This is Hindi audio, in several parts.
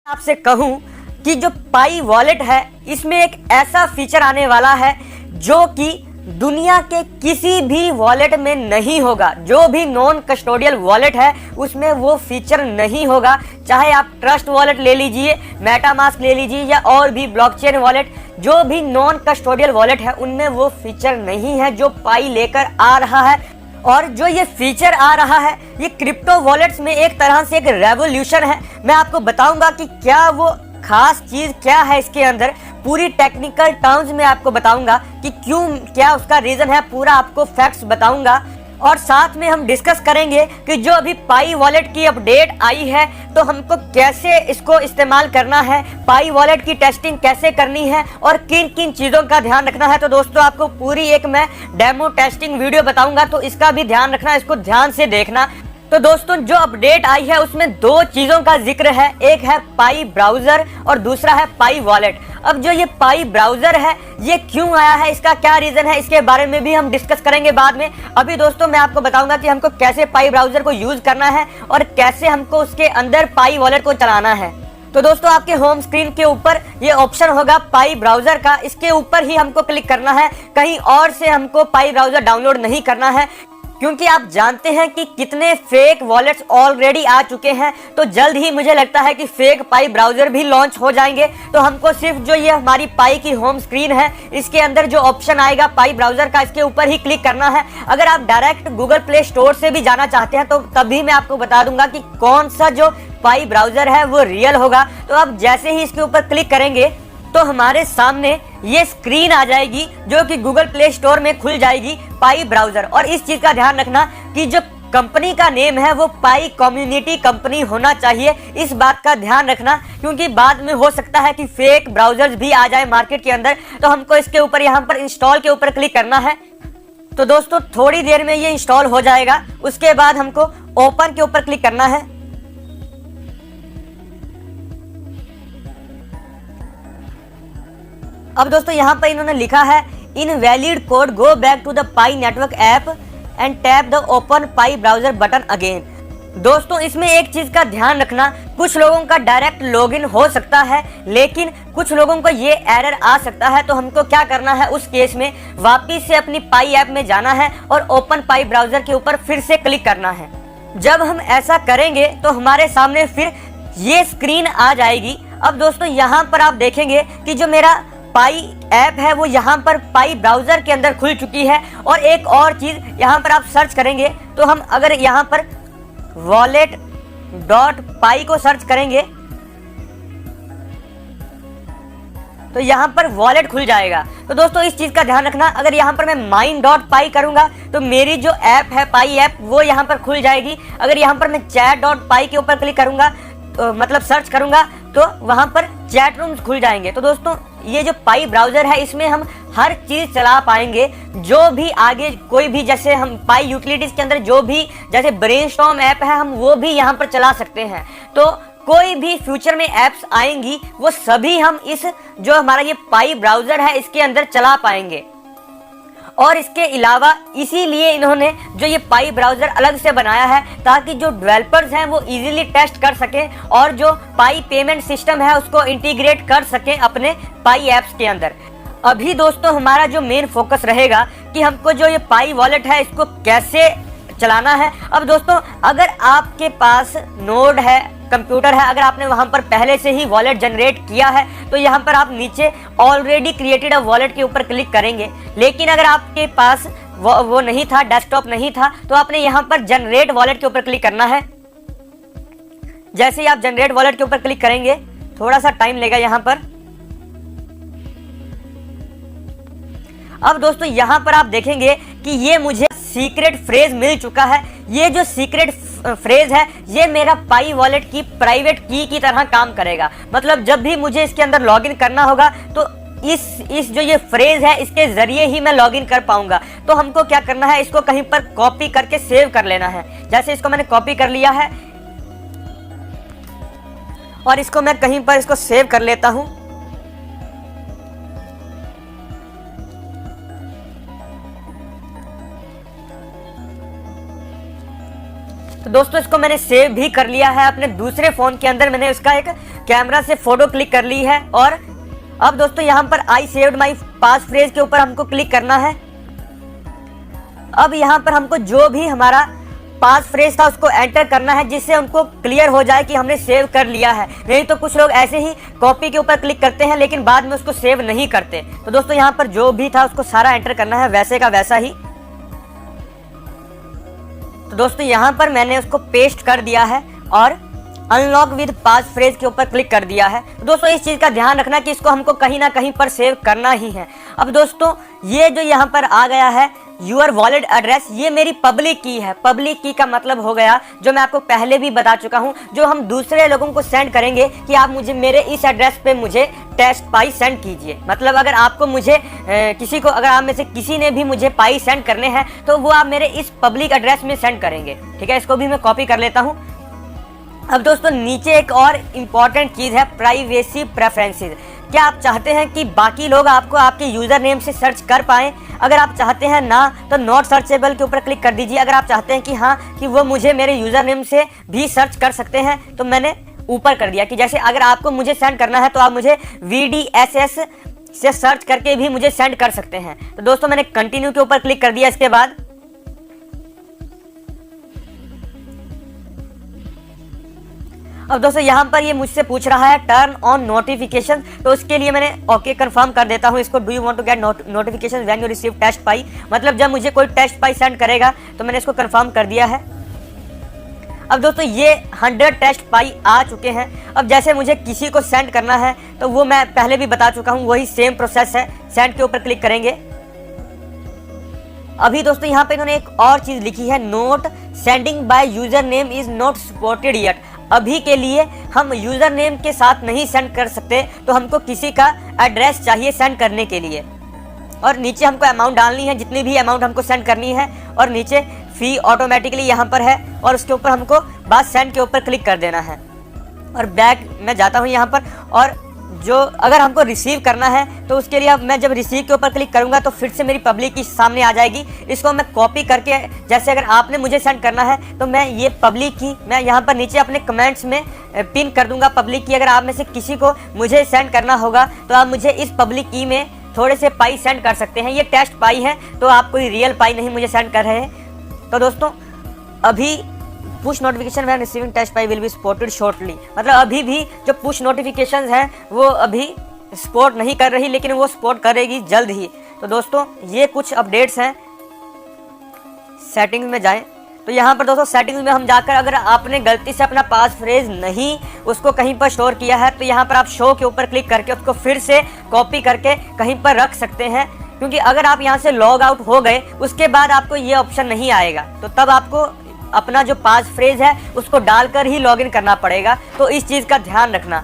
आपसे कहूं कि जो पाई वॉलेट है इसमें एक ऐसा फीचर आने वाला है जो कि दुनिया के किसी भी वॉलेट में नहीं होगा। जो भी नॉन कस्टोडियल वॉलेट है उसमें वो फीचर नहीं होगा। चाहे आप ट्रस्ट वॉलेट ले लीजिए, मेटामास्क ले लीजिए या और भी ब्लॉकचेन वॉलेट, जो भी नॉन कस्टोडियल वॉलेट है उनमें वो फीचर नहीं है जो पाई लेकर आ रहा है। और जो ये फीचर आ रहा है ये क्रिप्टो वॉलेट्स में एक तरह से एक रेवोल्यूशन है। मैं आपको बताऊंगा कि क्या वो खास चीज क्या है इसके अंदर, पूरी टेक्निकल टर्म्स में आपको बताऊंगा कि क्यों, क्या उसका रीजन है, पूरा आपको फैक्ट्स बताऊंगा। और साथ में हम डिस्कस करेंगे कि जो अभी पाई वॉलेट की अपडेट आई है तो हमको कैसे इसको इस्तेमाल करना है, पाई वॉलेट की टेस्टिंग कैसे करनी है और किन किन चीज़ों का ध्यान रखना है। तो दोस्तों आपको पूरी एक मैं डेमो टेस्टिंग वीडियो बताऊंगा, तो इसका भी ध्यान रखना, इसको ध्यान से देखना। तो दोस्तों जो अपडेट आई है उसमें दो चीज़ों का जिक्र है, एक है पाई ब्राउज़र और दूसरा है पाई वॉलेट। अब जो ये पाई ब्राउज़र है ये क्यों आया है, इसका क्या रीज़न है, इसके बारे में भी हम डिस्कस करेंगे बाद में। अभी दोस्तों मैं आपको बताऊंगा कि हमको कैसे पाई ब्राउज़र को यूज़ करना है और कैसे हमको उसके अंदर पाई वॉलेट को चलाना है। तो दोस्तों आपके होम स्क्रीन के ऊपर ये ऑप्शन होगा पाई ब्राउज़र का, इसके ऊपर ही हमको क्लिक करना है, कहीं और से हमको पाई ब्राउज़र डाउनलोड नहीं करना है, क्योंकि आप जानते हैं कि कितने फेक वॉलेट्स ऑलरेडी आ चुके हैं। तो जल्द ही मुझे लगता है कि फेक पाई ब्राउज़र भी लॉन्च हो जाएंगे। तो हमको सिर्फ जो ये हमारी पाई की होम स्क्रीन है इसके अंदर जो ऑप्शन आएगा पाई ब्राउज़र का, इसके ऊपर ही क्लिक करना है। अगर आप डायरेक्ट गूगल प्ले स्टोर से भी जाना चाहते हैं तो तभी मैं आपको बता दूंगा कि कौन सा जो पाई ब्राउज़र है वो रियल होगा। तो आप जैसे ही इसके ऊपर क्लिक करेंगे तो हमारे सामने ये स्क्रीन आ जाएगी जो कि गूगल प्ले स्टोर में खुल जाएगी, पाई ब्राउज़र। और इस चीज़ का ध्यान रखना कि जो कंपनी का नेम है वो पाई कम्युनिटी कंपनी होना चाहिए, इस बात का ध्यान रखना, क्योंकि बाद में हो सकता है कि फेक ब्राउज़र्स भी आ जाए मार्केट के अंदर। तो हमको इसके ऊपर यहाँ पर इंस्टॉल के ऊपर क्लिक करना है। तो दोस्तों थोड़ी देर में ये इंस्टॉल हो जाएगा, उसके बाद हमको ओपन के ऊपर क्लिक करना है। अब दोस्तों यहाँ पर इन्होंने लिखा है invalid code, go back to the Pi network app and tap the open Pi browser button again. दोस्तों इसमें एक चीज़ का ध्यान रखना, कुछ लोगों का डायरेक्ट लॉगिन हो सकता है लेकिन कुछ लोगों को ये एरर आ सकता है। तो हमको क्या करना है, उस केस में वापिस से अपनी पाई ऐप में जाना है और ओपन पाई ब्राउज़र के ऊपर फिर से क्लिक करना है। जब हम ऐसा करेंगे तो हमारे सामने फिर ये स्क्रीन आ जाएगी। अब दोस्तों यहाँ पर आप देखेंगे कि जो मेरा पाई ऐप है वो यहाँ पर पाई ब्राउज़र के अंदर खुल चुकी है। और एक और चीज़, यहाँ पर आप सर्च करेंगे तो हम अगर यहाँ पर wallet.py को सर्च करेंगे तो यहाँ पर वॉलेट खुल जाएगा। तो दोस्तों इस चीज़ का ध्यान रखना, अगर यहाँ पर मैं mine.py करूँगा तो मेरी जो ऐप है पाई ऐप वो यहाँ पर खुल जाएगी। अगर यहाँ पर मैं chat.py के ऊपर क्लिक करूँगा तो मतलब सर्च करूँगा तो वहाँ पर चैट रूम्स खुल जाएंगे। तो दोस्तों ये जो पाई ब्राउज़र है इसमें हम हर चीज़ चला पाएंगे, जो भी आगे कोई भी, जैसे हम पाई यूटिलिटीज़ के अंदर जो भी जैसे ब्रेनस्टॉर्म ऐप है हम वो भी यहाँ पर चला सकते हैं। तो कोई भी फ्यूचर में ऐप्स आएंगी वो सभी हम इस जो हमारा ये पाई ब्राउज़र है इसके अंदर चला पाएंगे। और इसके अलावा इसीलिए इन्होंने जो ये पाई ब्राउज़र अलग से बनाया है ताकि जो डेवलपर्स हैं वो इजीली टेस्ट कर सकें और जो पाई पेमेंट सिस्टम है उसको इंटीग्रेट कर सकें अपने पाई ऐप्स के अंदर। अभी दोस्तों हमारा जो मेन फोकस रहेगा कि हमको जो ये पाई वॉलेट है इसको कैसे चलाना है। अब दोस्तों अगर आपके पास नोड है, कंप्यूटर है, अगर आपने वहां पर पहले से ही वॉलेट जनरेट किया है तो यहाँ पर आप नीचे ऑलरेडी क्रिएटेड अ वॉलेट के ऊपर क्लिक करेंगे। लेकिन अगर आपके पास वो नहीं था, डेस्कटॉप नहीं था, तो आपने यहाँ पर जनरेट वॉलेट के ऊपर क्लिक करना है। जैसे ही आप जनरेट वॉलेट के ऊपर क्लिक करेंगे थोड़ा सा टाइम लेगा यहाँ पर। अब दोस्तों यहाँ पर आप देखेंगे कि ये मुझे सीक्रेट फ्रेज मिल चुका है। ये जो सीक्रेट फ्रेज है ये मेरा पाई वॉलेट की प्राइवेट की तरह काम करेगा। मतलब जब भी मुझे इसके अंदर लॉगिन करना होगा तो इस जो ये फ्रेज है इसके जरिए ही मैं लॉगिन कर पाऊंगा। तो हमको क्या करना है, इसको कहीं पर कॉपी करके सेव कर लेना है। जैसे इसको मैंने कॉपी कर लिया है और इसको मैं कहीं पर इसको सेव कर लेता हूं। तो दोस्तों इसको मैंने सेव भी कर लिया है अपने दूसरे फ़ोन के अंदर। मैंने उसका एक कैमरा से फोटो क्लिक कर ली है। और अब दोस्तों यहाँ पर I saved my pass phrase के ऊपर हमको क्लिक करना है। अब यहाँ पर हमको जो भी हमारा पास फ्रेज था उसको एंटर करना है, जिससे उनको क्लियर हो जाए कि हमने सेव कर लिया है। नहीं तो कुछ लोग ऐसे ही कॉपी के ऊपर क्लिक करते हैं लेकिन बाद में उसको सेव नहीं करते। तो दोस्तों यहाँ पर जो भी था उसको सारा एंटर करना है, वैसे का वैसा ही। तो दोस्तों यहाँ पर मैंने उसको पेस्ट कर दिया है और अनलॉक विद पास फ्रेज के ऊपर क्लिक कर दिया है। तो दोस्तों इस चीज़ का ध्यान रखना कि इसको हमको कहीं ना कहीं पर सेव करना ही है। अब दोस्तों ये जो यहाँ पर आ गया है यूर वॉलेट एड्रेस, ये मेरी पब्लिक की है। पब्लिक की का मतलब हो गया, जो मैं आपको पहले भी बता चुका हूँ, जो हम दूसरे लोगों को सेंड करेंगे कि आप मुझे मेरे इस एड्रेस पे मुझे टेस्ट पाई सेंड कीजिए। मतलब अगर आपको मुझे किसी को, अगर आप में से किसी ने भी मुझे पाई सेंड करने हैं तो वो आप मेरे इस पब्लिक एड्रेस में सेंड करेंगे। ठीक है, इसको भी मैं कॉपी कर लेता हूँ। अब दोस्तों नीचे एक और इम्पॉर्टेंट चीज़ है, प्राइवेसी प्रेफरेंसेस। क्या आप चाहते हैं कि बाकी लोग आपको आपके यूज़र नेम से सर्च कर पाएँ? अगर आप चाहते हैं ना, तो नॉट सर्चेबल के ऊपर क्लिक कर दीजिए। अगर आप चाहते हैं कि हाँ कि वो मुझे मेरे यूज़र नेम से भी सर्च कर सकते हैं, तो मैंने ऊपर कर दिया कि जैसे अगर आपको मुझे सेंड करना है तो आप मुझे VDSS से सर्च करके भी मुझे सेंड कर सकते हैं। तो दोस्तों मैंने कंटिन्यू के ऊपर क्लिक कर दिया। इसके बाद अब दोस्तों यहाँ पर ये मुझसे पूछ रहा है टर्न ऑन नोटिफिकेशन, तो उसके लिए मैंने ओके कंफर्म कर देता हूँ इसको। Do you want to get notification when you receive test pie, मतलब जब मुझे कोई टेस्ट पाई सेंड करेगा तो मैंने इसको कंफर्म कर दिया है। अब दोस्तों ये 100 टेस्ट पाई आ चुके हैं। अब जैसे मुझे किसी को सेंड करना है तो वो मैं पहले भी बता चुका हूँ, वही सेम प्रोसेस है। सेंड के ऊपर क्लिक करेंगे। अभी दोस्तों यहाँ पे इन्होंने एक और चीज़ लिखी है, note sending by user name is not supported yet. अभी के लिए हम यूजर नेम के साथ नहीं सेंड कर सकते, तो हमको किसी का एड्रेस चाहिए सेंड करने के लिए। और नीचे हमको अमाउंट डालनी है, जितनी भी अमाउंट हमको सेंड करनी है। और नीचे फी ऑटोमेटिकली यहाँ पर है और उसके ऊपर हमको बस सेंड के ऊपर क्लिक कर देना है। और बैक मैं जाता हूँ यहाँ पर, और जो अगर हमको रिसीव करना है तो उसके लिए मैं जब रिसीव के ऊपर क्लिक करूंगा तो फिर से मेरी पब्लिक की सामने आ जाएगी। इसको मैं कॉपी करके, जैसे अगर आपने मुझे सेंड करना है तो मैं ये पब्लिक की मैं यहाँ पर नीचे अपने कमेंट्स में पिन कर दूंगा पब्लिक की। अगर आप में से किसी को मुझे सेंड करना होगा तो आप मुझे इस पब्लिक की में थोड़े से पाई सेंड कर सकते हैं। ये टेस्ट पाई है, तो आप कोई रियल पाई नहीं मुझे सेंड कर रहे हैं। तो दोस्तों अभी push notification when receiving test Pi will be supported shortly, मतलब अभी भी जो पुश नोटिफिकेशंस हैं वो अभी सपोर्ट नहीं कर रही, लेकिन वो सपोर्ट करेगी जल्द ही। तो दोस्तों ये कुछ अपडेट्स हैं। सेटिंग्स में जाएं तो यहाँ पर दोस्तों सेटिंग्स में हम जाकर, अगर आपने गलती से अपना पास फ्रेज नहीं उसको कहीं पर स्टोर किया है तो यहाँ पर आप शो के ऊपर क्लिक करके उसको फिर से कॉपी करके कहीं पर रख सकते हैं। क्योंकि अगर आप यहाँ से लॉग आउट हो गए उसके बाद आपको ये ऑप्शन नहीं आएगा, तो तब आपको अपना जो पास फ्रेज है उसको डालकर ही लॉगिन करना पड़ेगा। तो इस चीज़ का ध्यान रखना।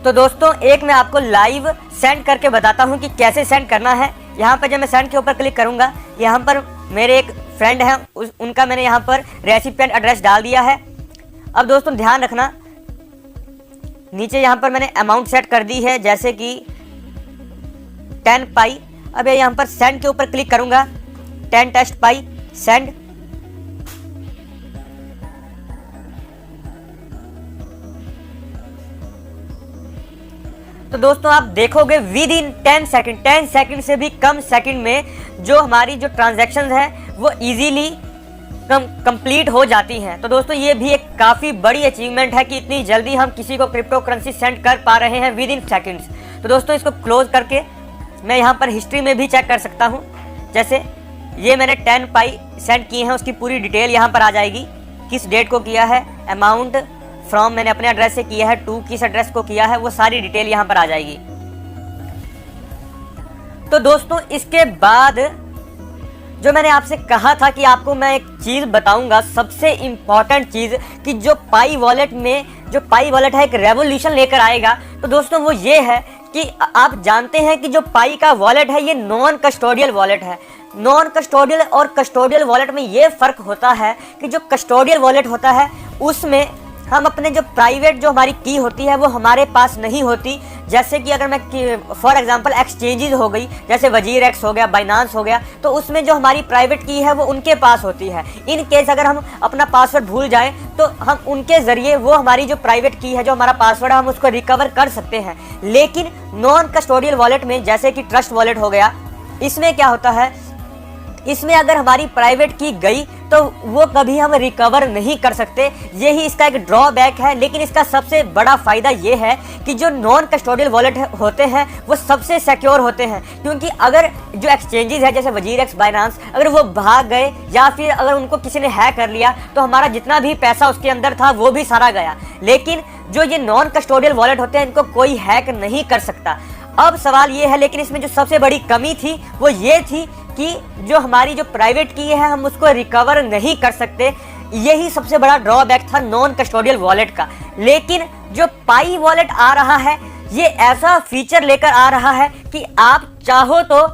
तो दोस्तों एक मैं आपको लाइव सेंड करके बताता हूँ कि कैसे सेंड करना है। यहाँ पर जब मैं सेंड के ऊपर क्लिक करूँगा, यहाँ पर मेरे एक फ्रेंड हैं, उनका मैंने यहाँ पर रेसिपिएंट एड्रेस डाल दिया है। अब दोस्तों ध्यान रखना, नीचे यहाँ पर मैंने अमाउंट सेट कर दी है, जैसे कि 10 पाई। अब यहाँ पर सेंड के ऊपर क्लिक करूँगा, 10 टेस्ट पाई सेंड। तो दोस्तों आप देखोगे विद इन 10 सेकंड से भी कम सेकंड में जो हमारी जो ट्रांजैक्शंस हैं वो इजीली कंप्लीट हो जाती हैं। तो दोस्तों ये भी एक काफ़ी बड़ी अचीवमेंट है कि इतनी जल्दी हम किसी को क्रिप्टो करेंसी सेंड कर पा रहे हैं विद इन सेकेंड्स। तो दोस्तों इसको क्लोज करके मैं यहाँ पर हिस्ट्री में भी चेक कर सकता हूँ। जैसे ये मैंने 10 पाई सेंड किए हैं, उसकी पूरी डिटेल यहाँ पर आ जाएगी, किस डेट को किया है, अमाउंट फ्रॉम मैंने अपने एड्रेस से किया है, टू किस एड्रेस को किया है, वो सारी डिटेल यहाँ पर आ जाएगी। तो दोस्तों इसके बाद जो मैंने आपसे कहा था कि आपको मैं एक चीज़ बताऊंगा, सबसे इम्पॉर्टेंट चीज़, कि जो पाई वॉलेट में जो पाई वॉलेट है एक रेवोल्यूशन लेकर आएगा। तो दोस्तों वो ये है कि आप जानते हैं कि जो पाई का वॉलेट है ये नॉन कस्टोडियल वॉलेट है। नॉन कस्टोडियल और कस्टोडियल वॉलेट में ये फ़र्क होता है कि जो कस्टोडियल वॉलेट होता है उसमें हम अपने जो प्राइवेट जो हमारी की होती है वो हमारे पास नहीं होती। जैसे कि अगर मैं फॉर एग्जांपल एक्सचेंजेस हो गई, जैसे वजीर एक्स हो गया, बाइनांस हो गया, तो उसमें जो हमारी प्राइवेट की है वो उनके पास होती है। इन केस अगर हम अपना पासवर्ड भूल जाएं तो हम उनके ज़रिए वो हमारी जो प्राइवेट की है, जो हमारा पासवर्ड है, हम उसको रिकवर कर सकते हैं। लेकिन नॉन कस्टोडियल वॉलेट में, जैसे कि ट्रस्ट वॉलेट हो गया, इसमें क्या होता है, इसमें अगर हमारी प्राइवेट की गई तो वो कभी हम रिकवर नहीं कर सकते। यही इसका एक ड्रॉबैक है। लेकिन इसका सबसे बड़ा फायदा ये है कि जो नॉन कस्टोडियल वॉलेट होते हैं वो सबसे सिक्योर होते हैं, क्योंकि अगर जो एक्सचेंजेस है जैसे वजीर एक्स, बाइनांस, अगर वो भाग गए या फिर अगर उनको किसी ने हैक कर लिया तो हमारा जितना भी पैसा उसके अंदर था वो भी सारा गया। लेकिन जो ये नॉन कस्टोडियल वॉलेट होते हैं इनको कोई हैक नहीं कर सकता। अब सवाल ये है, लेकिन इसमें जो सबसे बड़ी कमी थी वो ये थी कि जो हमारी जो प्राइवेट की है हम उसको रिकवर नहीं कर सकते। यही सबसे बड़ा ड्रॉबैक था नॉन कस्टोडियल वॉलेट का। लेकिन जो पाई वॉलेट आ रहा है ये ऐसा फीचर लेकर आ रहा है कि आप चाहो तो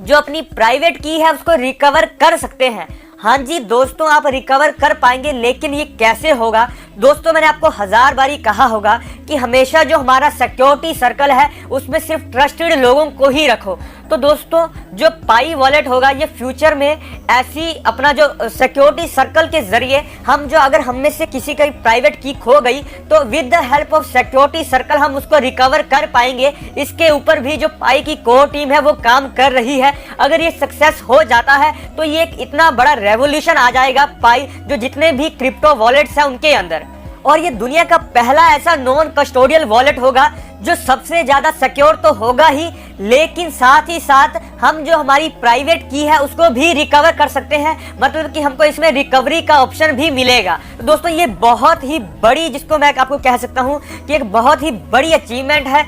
जो अपनी प्राइवेट की है उसको रिकवर कर सकते हैं। हाँ जी दोस्तों, आप रिकवर कर पाएंगे, लेकिन ये कैसे होगा? दोस्तों, मैंने आपको 1000 बारी कहा होगा कि हमेशा जो हमारा सिक्योरिटी सर्कल है उसमें सिर्फ ट्रस्टेड लोगों को ही रखो। तो दोस्तों, जो पाई वॉलेट होगा ये फ्यूचर में ऐसी अपना जो सिक्योरिटी सर्कल के जरिए हम जो अगर हम में से किसी की प्राइवेट की खो गई तो with the help of security circle हम उसको रिकवर कर पाएंगे। इसके ऊपर भी जो पाई की कोर टीम है वो काम कर रही है। अगर ये सक्सेस हो जाता है तो ये एक इतना बड़ा रेवोल्यूशन आ जाएगा पाई जो जितने भी क्रिप्टो वॉलेट्स हैं उनके अंदर, और ये दुनिया का पहला ऐसा नॉन कस्टोडियल वॉलेट होगा जो सबसे ज्यादा सिक्योर तो होगा ही, लेकिन साथ ही साथ हम जो हमारी प्राइवेट की है उसको भी रिकवर कर सकते हैं। मतलब कि हमको इसमें रिकवरी का ऑप्शन भी मिलेगा। तो दोस्तों, ये बहुत ही बड़ी, जिसको मैं आपको कह सकता हूँ कि एक बहुत ही बड़ी अचीवमेंट है,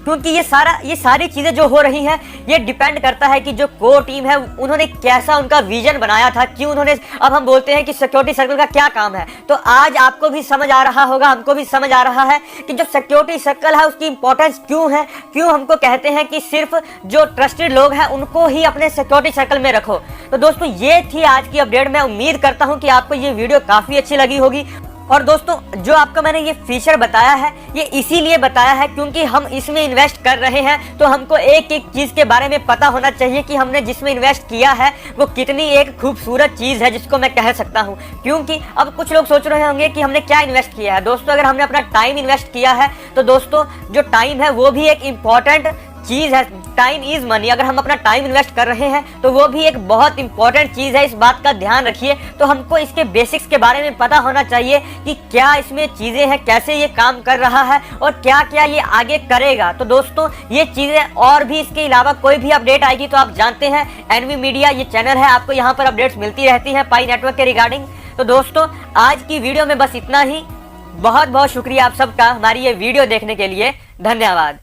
क्योंकि ये सारी चीजें जो हो रही हैं ये डिपेंड करता है कि जो कोर टीम है उन्होंने कैसा उनका विजन बनाया था, क्यों उन्होंने, अब हम बोलते हैं कि सिक्योरिटी सर्कल का क्या काम है, तो आज आपको भी समझ आ रहा होगा, हमको भी समझ आ रहा है कि जो सिक्योरिटी सर्कल है उसकी इंपॉर्टेंस क्यों है, क्यों हमको कहते हैं कि सिर्फ जो ट्रस्टेड लोग हैं उनको ही अपने सिक्योरिटी सर्कल में रखो। तो दोस्तों, ये थी आज की अपडेट। मैं उम्मीद करता हूँ कि आपको ये वीडियो काफी अच्छी लगी होगी। और दोस्तों, जो आपको मैंने ये फीचर बताया है ये इसीलिए बताया है क्योंकि हम इसमें इन्वेस्ट कर रहे हैं, तो हमको एक एक चीज के बारे में पता होना चाहिए कि हमने जिसमें इन्वेस्ट किया है वो कितनी एक खूबसूरत चीज है, जिसको मैं कह सकता हूं। क्योंकि अब कुछ लोग सोच रहे होंगे कि हमने क्या इन्वेस्ट किया है। दोस्तों, अगर हमने अपना टाइम इन्वेस्ट किया है तो दोस्तों जो टाइम है वो भी एक इम्पॉर्टेंट चीज है। Time is money. अगर हम अपना टाइम इन्वेस्ट कर रहे हैं तो वो भी एक बहुत इंपॉर्टेंट चीज है, इस बात का ध्यान रखिए। तो हमको इसके बेसिक्स के बारे में पता होना चाहिए कि क्या इसमें चीजें हैं, कैसे ये काम कर रहा है और क्या क्या ये आगे करेगा। तो दोस्तों, ये चीजें और भी इसके अलावा कोई भी अपडेट आएगी तो आप जानते हैं एनवी मीडिया ये चैनल है, आपको यहाँ पर अपडेट्स मिलती रहती है पाई नेटवर्क के रिगार्डिंग। तो दोस्तों, आज की वीडियो में बस इतना ही। बहुत बहुत शुक्रिया आप सबका हमारी ये वीडियो देखने के लिए। धन्यवाद।